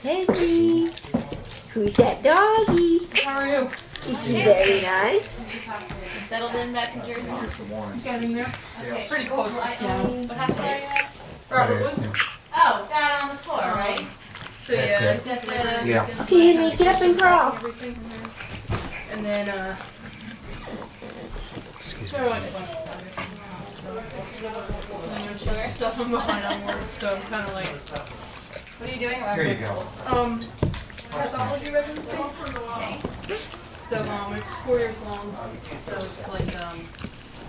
Henry. Who's that doggy? How are you? Is she very nice? Settled in back in Jersey? Getting there. Okay. Pretty close. Yeah. What hospital are you at? Probably. Oh, that on the floor, right? So That's yeah, it. Is that the... Yeah. Okay, Henry, get up and crawl. everything. And then Excuse so me. like stuff I'm behind on work, so I'm kind of like, What are you doing? Here you go. pathology residency. Okay. So it's 4 years long. So it's like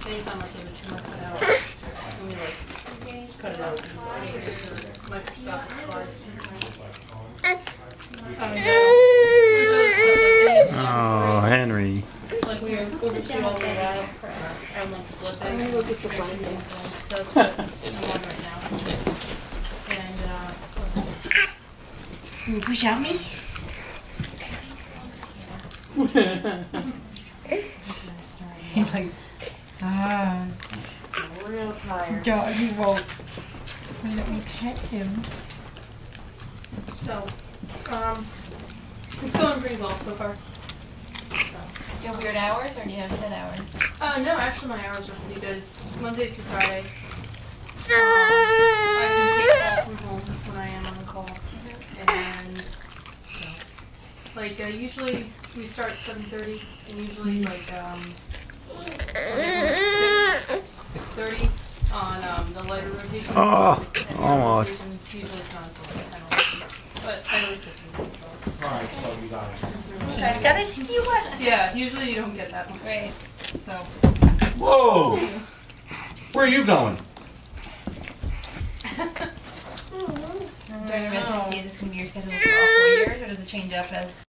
anytime like there's a tumor cut out, we like cut it out and make it into microscopic slides. Oh, Henry. Like we oversee all of that and like the blood bank. I'm gonna go get your blanket. That's what I'm on right now. And Can you push out me? He's like, I'm real tired. doggy won't let me pet him. so, it's going pretty well so far. So. Do you have weird hours or do you have set hours? No, actually my hours are pretty good. It's Monday through Friday. I can take call from home when I am on call. And like usually we start at 7:30 and usually like 6:30 on the lighter rotation. Oh, And the almost. rotations usually it's not until like 10 or 11. But I always get to do it. Alright, so you got it. Gotta see what? Yeah, usually you don't get that much. Right. So Whoa! Where are you going? During your residency, is this going to be your schedule for all 4 years or does it change up as